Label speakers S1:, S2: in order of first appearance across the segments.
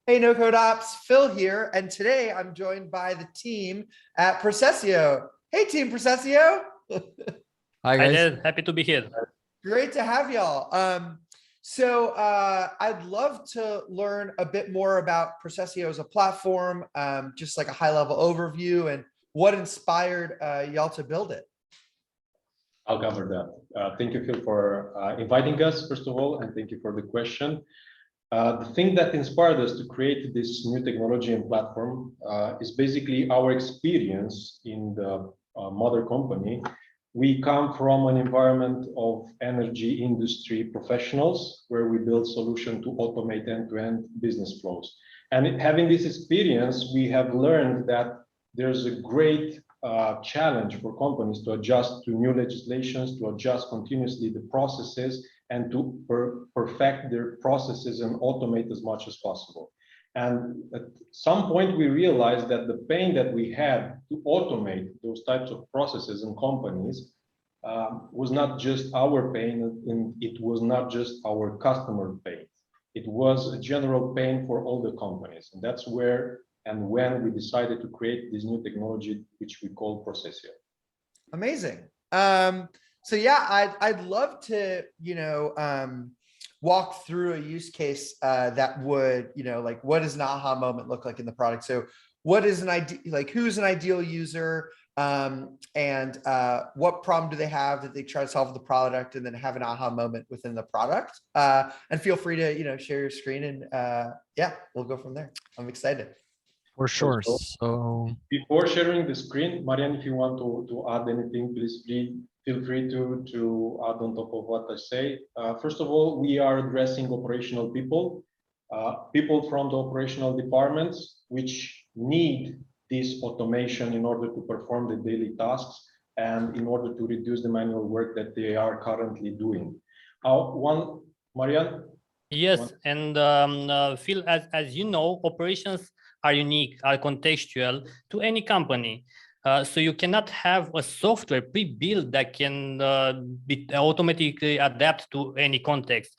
S1: Hey, no code ops, Phil here, and today I'm joined by the team at Procesio. Hey, team Procesio.
S2: Hi
S3: Hi
S2: guys.
S3: there, happy to be here.
S1: Great to have y'all. I'd love to learn a bit more about Procesio as a platform, just like a high level overview and what inspired y'all to build it.
S4: I'll cover that. Thank you, Phil, for inviting us, first of all, and thank you for the question. The thing that inspired us to create this new technology and platform is basically our experience in the mother company. We come from an environment of energy industry professionals where we build solutions to automate end-to-end business flows. And having this experience, we have learned that there's a great challenge for companies to adjust to new legislations, to adjust continuously the processes, and to perfect their processes and automate as much as possible. And at some point, we realized that the pain that we had to automate those types of processes in companies was not just our pain, and it was not just our customer pain. It was a general pain for all the companies. And that's where and when we decided to create this new technology, which we call Procesio.
S1: Amazing. So yeah, I'd love to, walk through a use case that would, like what does an aha moment look like in the product? So what is an ideal, like who's an ideal user, and what problem do they have that they try to solve with the product, and then have an aha moment within the product? And feel free to, share your screen, and yeah, we'll go from there. I'm excited.
S2: For sure. So
S4: before sharing the screen, Marian, if you want to add anything, please feel free to add on top of what I say. First of all, we are addressing operational people, people from the operational departments, which need this automation in order to perform the daily tasks and in order to reduce the manual work that they are currently doing. Marian?
S3: Yes, and Phil, as you know, operations are unique, are contextual to any company. So you cannot have a software pre-built that can be automatically adapt to any context.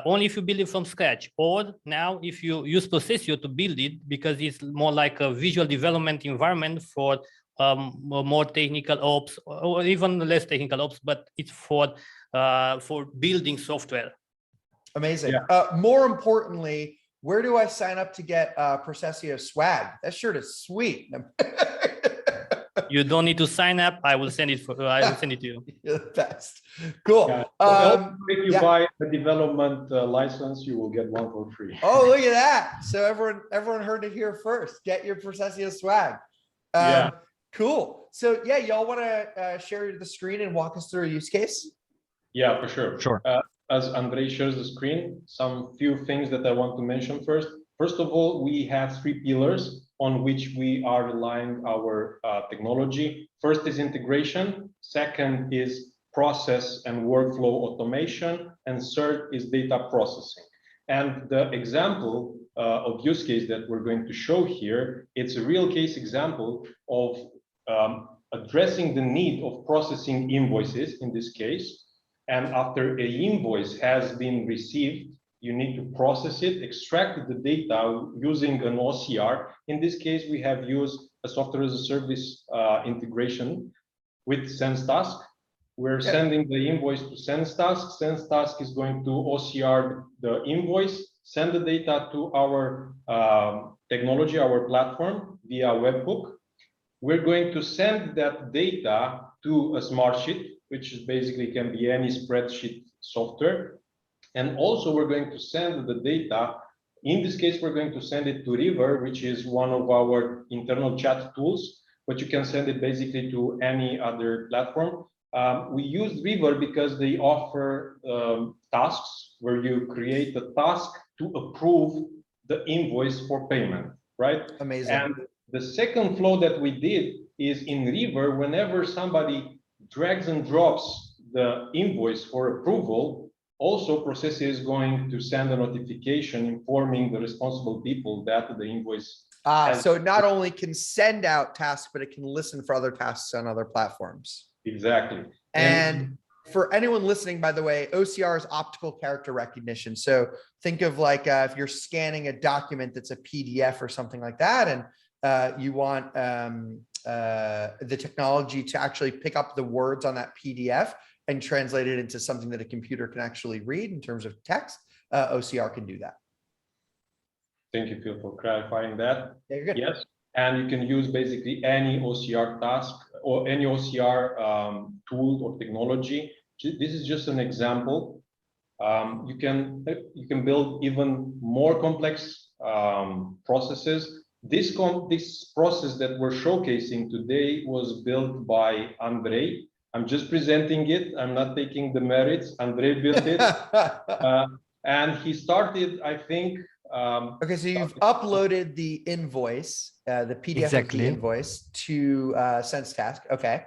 S3: Only if you build it from scratch, or now if you use Procesio to build it, because it's more like a visual development environment for more technical ops, or even less technical ops, but it's for building software.
S1: Amazing.
S4: Yeah.
S1: More importantly, where do I sign up to get Procesio swag? That shirt is sweet.
S3: You don't need to sign up. I will send it to you.
S1: You're the best. Cool.
S4: Yeah. If you buy a development license, you will get one for free.
S1: Oh, look at that. So everyone heard it here first. Get your Procesio swag.
S4: Yeah.
S1: Cool. So yeah, y'all want to share the screen and walk us through a use case?
S4: Yeah, for sure.
S2: Sure.
S4: As Andrei shares the screen, some few things that I want to mention first. First of all, we have 3 pillars on which we are relying our technology. First is integration. Second is process and workflow automation. And third is data processing. And the example of use case that we're going to show here, it's a real case example of addressing the need of processing invoices in this case. And after an invoice has been received, you need to process it, extract the data using an OCR. In this case, we have used a software as a service integration with SenseTask. We're sending the invoice to SenseTask. SenseTask is going to OCR the invoice, send the data to our technology, our platform via webhook. We're going to send that data to a smart sheet, which is basically can be any spreadsheet software. And also we're going to send the data. In this case, we're going to send it to River, which is one of our internal chat tools, but you can send it basically to any other platform. We use River because they offer tasks where you create a task to approve the invoice for payment, right?
S1: Amazing.
S4: And the second flow that we did is in River, whenever somebody drags and drops the invoice for approval, also Procesio is going to send a notification informing the responsible people that the invoice
S1: so it not only can send out tasks, but it can listen for other tasks on other platforms.
S4: Exactly.
S1: And for anyone listening, by the way, OCR is optical character recognition. So think of like if you're scanning a document that's a PDF or something like that, and you want the technology to actually pick up the words on that PDF and translate it into something that a computer can actually read in terms of text, OCR can do that.
S4: Thank you, Phil, for clarifying that.
S1: Yeah, you're good.
S4: Yes, and you can use basically any OCR task or any OCR tool or technology. This is just an example. You can build even more complex processes. This process that we're showcasing today was built by Andrei. I'm just presenting it. I'm not taking the merits. Andrei built it, and he started, I think.
S1: Okay, so you've uploaded the invoice, the PDF of the invoice to Sense Task. Okay.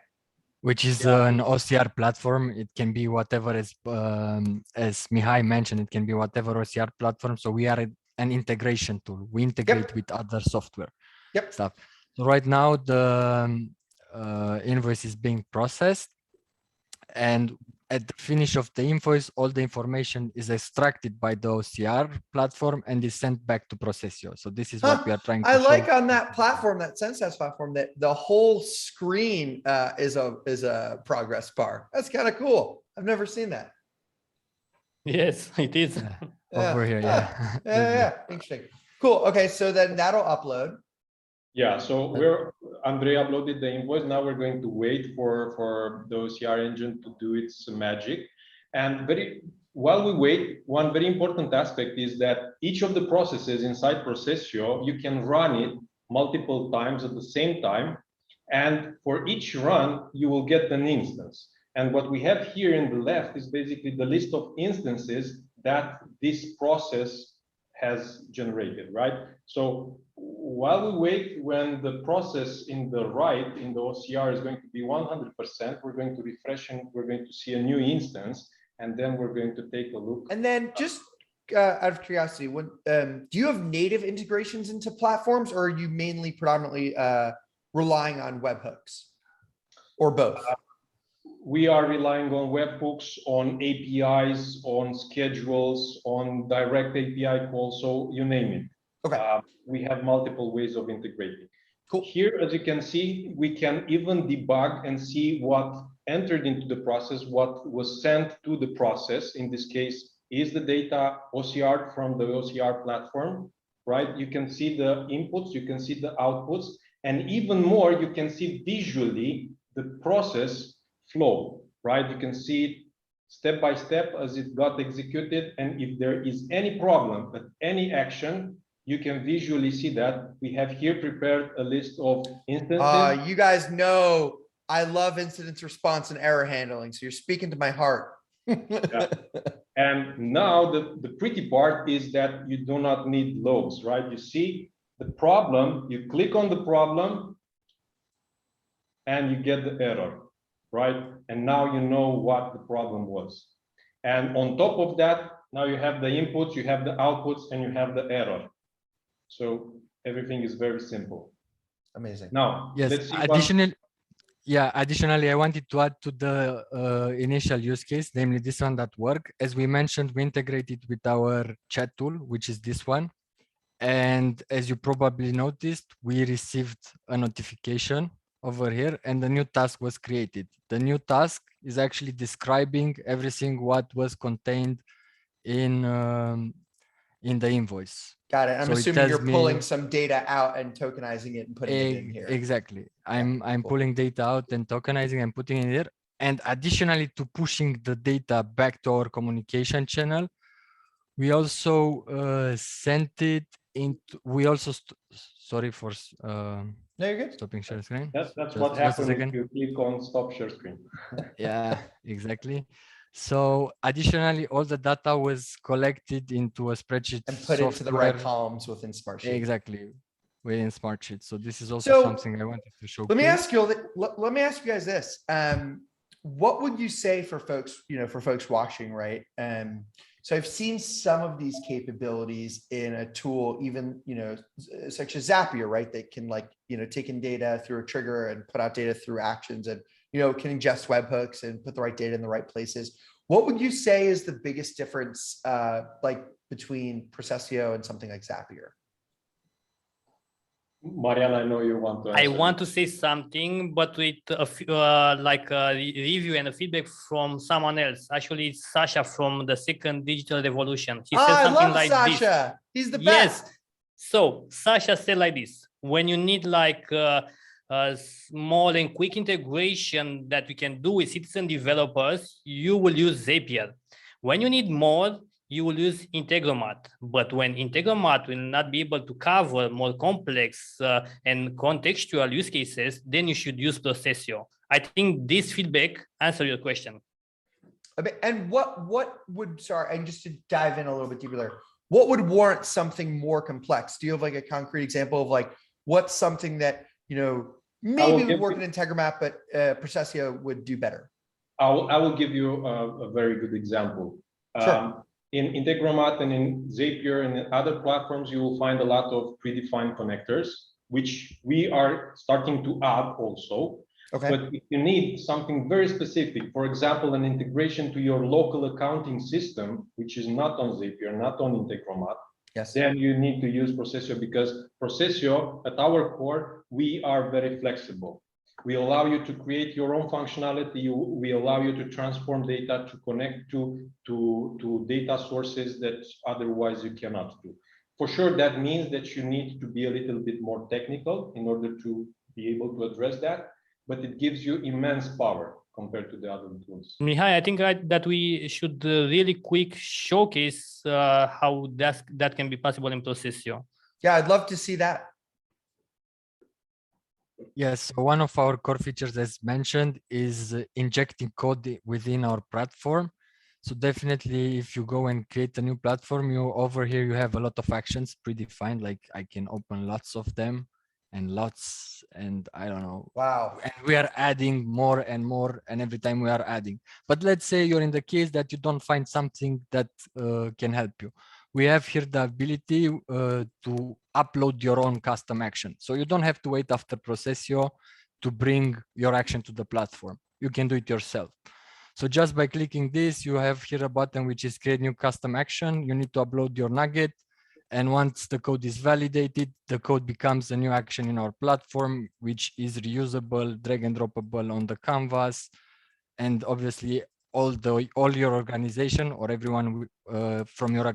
S2: Which is an OCR platform. It can be whatever, as Mihai mentioned, it can be whatever OCR platform. So we are an integration tool. We integrate with other software stuff. So right now the invoice is being processed, and at the finish of the invoice, all the information is extracted by the OCR platform and is sent back to Procesio. So this is what we are trying to show.
S1: I like on that platform, that SenseTask platform, that the whole screen is a progress bar. That's kind of cool. I've never seen that.
S3: Yes, it is.
S2: Over here,
S1: yeah. Interesting. Cool. Okay, so then that'll upload.
S4: Yeah, so Andrei uploaded the invoice. Now we're going to wait for the OCR engine to do its magic. And while we wait, one very important aspect is that each of the processes inside Procesio, you can run it multiple times at the same time. And for each run, you will get an instance. And what we have here in the left is basically the list of instances that this process has generated, right? So while we wait, when the process in the right, in the OCR, is going to be 100%, we're going to refresh and we're going to see a new instance, and then we're going to take a look.
S1: And then just out of curiosity, do you have native integrations into platforms, or are you mainly predominantly relying on webhooks, or both?
S4: We are relying on webhooks, on APIs, on schedules, on direct API calls, so you name it.
S1: Okay.
S4: We have multiple ways of integrating.
S1: Cool.
S4: Here, as you can see, we can even debug and see what entered into the process, what was sent to the process. In this case, is the data OCR from the OCR platform, right? You can see the inputs, you can see the outputs, and even more, you can see visually the process flow, right? You can see it step by step as it got executed. And if there is any problem at any action, you can visually see that. We have here prepared a list of instances.
S1: You guys know I love incident response and error handling, so you're speaking to my heart.
S4: Yeah. And now the pretty part is that you do not need logs, right? You see the problem, you click on the problem, and you get the error, right? And now you know what the problem was. And on top of that, now you have the inputs, you have the outputs, and you have the error. So everything is very simple.
S1: Amazing.
S4: Now,
S2: yes,
S4: let's see
S2: additionally, I wanted to add to the initial use case, namely this one that work. As we mentioned, we integrated with our chat tool, which is this one. And as you probably noticed, we received a notification over here and the new task was created. The new task is actually describing everything what was contained in the invoice.
S1: Got it. I'm
S2: So
S1: assuming you're pulling some data out and tokenizing it and putting it in here.
S2: Exactly. I'm
S1: cool.
S2: pulling data out and tokenizing and putting it here. And additionally to pushing the data back to our communication channel, we also sent it into, we also, sorry for
S1: no, you're good.
S2: stopping share screen.
S4: That's what happens if you click on stop share screen.
S2: Yeah, exactly. So additionally, all the data was collected into a spreadsheet
S1: and put into the right columns within Smartsheet.
S2: Exactly, within Smartsheet. So this is also something I wanted to show.
S1: Let me ask you guys this. What would you say for folks, for folks watching, right? So I've seen some of these capabilities in a tool, even, such as Zapier, right? That can take in data through a trigger and put out data through actions and, can ingest webhooks and put the right data in the right places. What would you say is the biggest difference like between Procesio and something like Zapier?
S4: Mariana, I know you want to answer.
S3: I want to say something, but with like a review and a feedback from someone else. Actually, it's Sasha from the Second Digital Revolution. He said
S1: I
S3: something
S1: love
S3: like
S1: Sasha. He's the
S3: this. Yes.
S1: best.
S3: So Sasha said like this: when you need like a small and quick integration that we can do with citizen developers, you will use Zapier. When you need more, you will use Integromat. But when Integromat will not be able to cover more complex and contextual use cases, then you should use Procesio. I think this feedback answers your question.
S1: And what would, sorry, and just to dive in a little bit deeper there, what would warrant something more complex? Do you have like a concrete example of like what's something that, maybe would work in Integromat, but Procesio would do better?
S4: I will give you a very good example.
S1: Sure.
S4: In Integromat and in Zapier and in other platforms, you will find a lot of predefined connectors, which we are starting to add also.
S1: Okay.
S4: But if you need something very specific, for example, an integration to your local accounting system, which is not on Zapier, not on Integromat,
S1: yes,
S4: then you need to use Procesio, because Procesio, at our core, we are very flexible. We allow you to create your own functionality. We allow you to transform data, to connect to data sources that otherwise you cannot do. For sure, that means that you need to be a little bit more technical in order to be able to address that, but it gives you immense power compared to the other tools.
S3: Mihai, I think that we should really quick showcase how that can be possible in Procesio.
S1: Yeah, I'd love to see that.
S2: Yes, so one of our core features, as mentioned, is injecting code within our platform. So definitely, if you go and create a new platform, over here you have a lot of actions predefined. Like I can open lots of them and lots, and I don't know.
S1: Wow.
S2: And we are adding more and more, and every time we are adding. But let's say you're in the case that you don't find something that can help you. We have here the ability to upload your own custom action. So you don't have to wait after Procesio to bring your action to the platform. You can do it yourself. So just by clicking this, you have here a button which is create new custom action. You need to upload your nugget. And once the code is validated, the code becomes a new action in our platform, which is reusable, drag and droppable on the canvas. And obviously, all your organization or everyone from your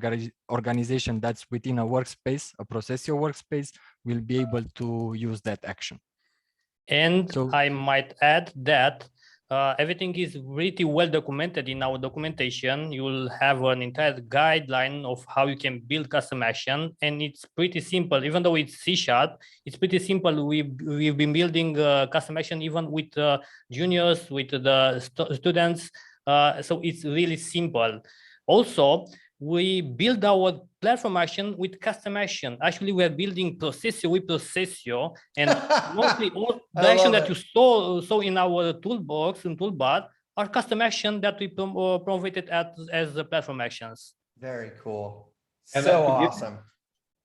S2: organization that's within a workspace, a Procesio workspace, will be able to use that action.
S3: And so, I might add that everything is pretty well documented in our documentation. You will have an entire guideline of how you can build custom action, and it's pretty simple. Even though it's C#, it's pretty simple. We've been building custom action even with juniors, with the students. So it's really simple. Also, we build our platform action with custom action. Actually, we are building Procesio with Procesio, and mostly all the action that you saw in our toolbox and toolbar are custom action that we provided as the platform actions.
S1: Very cool.
S4: And
S1: so awesome.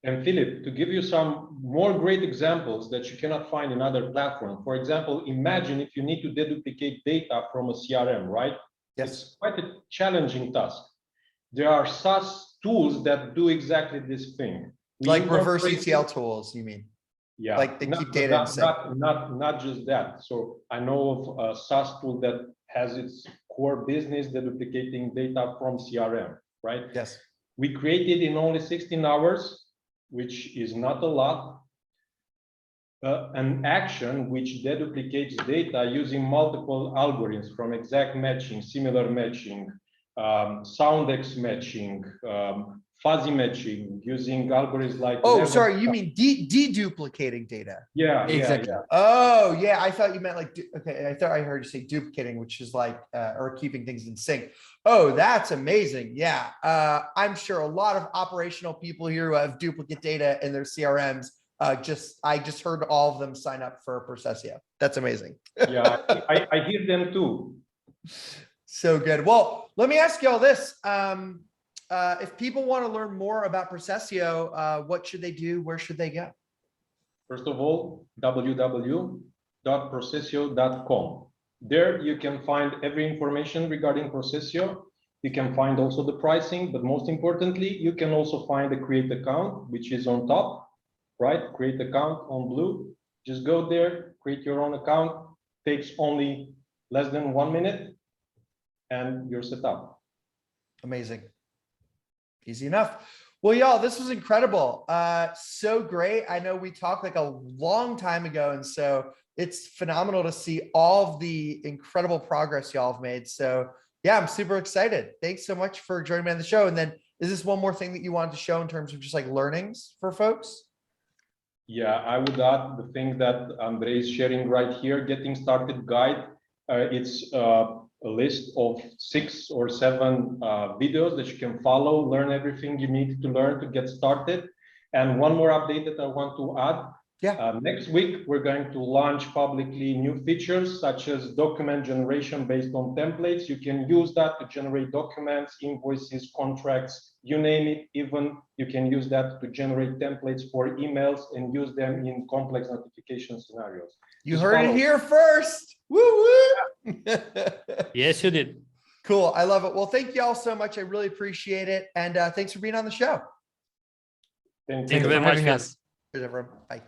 S4: And Philip, to give you some more great examples that you cannot find in other platforms. For example, imagine if you need to deduplicate data from a CRM, right?
S1: Yes.
S4: It's quite a challenging task. There are SaaS tools that do exactly this thing.
S1: Like reverse ETL tools, you mean?
S4: Yeah.
S1: Like they keep data in sync.
S4: Not just that. So I know of a SaaS tool that has its core business deduplicating data from CRM, right?
S1: Yes.
S4: We created in only 16 hours, which is not a lot, an action which deduplicates data using multiple algorithms from exact matching, similar matching, soundex matching, fuzzy matching, using algorithms like—
S1: Oh, sorry, you mean deduplicating data?
S4: Yeah,
S2: exactly.
S4: Yeah.
S1: Oh, yeah, I thought you meant like, okay, I thought I heard you say duplicating, which is like, or keeping things in sync. Oh, that's amazing. Yeah, I'm sure a lot of operational people here who have duplicate data in their CRMs, I just heard all of them sign up for Procesio. That's amazing.
S4: Yeah, I hear them too.
S1: So good. Well, let me ask you all this. If people want to learn more about Procesio, what should they do? Where should they go?
S4: First of all, www.procesio.com. There you can find every information regarding Procesio. You can find also the pricing, but most importantly, you can also find the create account, which is on top, right? Create account on blue. Just go there, create your own account. Takes only less than 1 minute and you're set up.
S1: Amazing. Easy enough. Well, y'all, this was incredible. So great. I know we talked like a long time ago, and so it's phenomenal to see all of the incredible progress y'all have made. So yeah, I'm super excited. Thanks so much for joining me on the show. And then is this one more thing that you wanted to show in terms of just like learnings for folks?
S4: Yeah, I would add the thing that Andrei is sharing right here, getting started guide. It's a list of 6 or 7 videos that you can follow, learn everything you need to learn to get started. And one more update that I want to add.
S1: Yeah.
S4: Next week, we're going to launch publicly new features such as document generation based on templates. You can use that to generate documents, invoices, contracts, you name it. Even you can use that to generate templates for emails and use them in complex notification scenarios.
S1: You heard it here first. Woo woo.
S3: Yes, you did.
S1: Cool. I love it. Well, thank you all so much. I really appreciate it. And thanks for being on the show.
S4: Thank
S3: Thank you
S4: you.
S3: very much.
S2: having us.
S1: Cheers, everyone. Bye.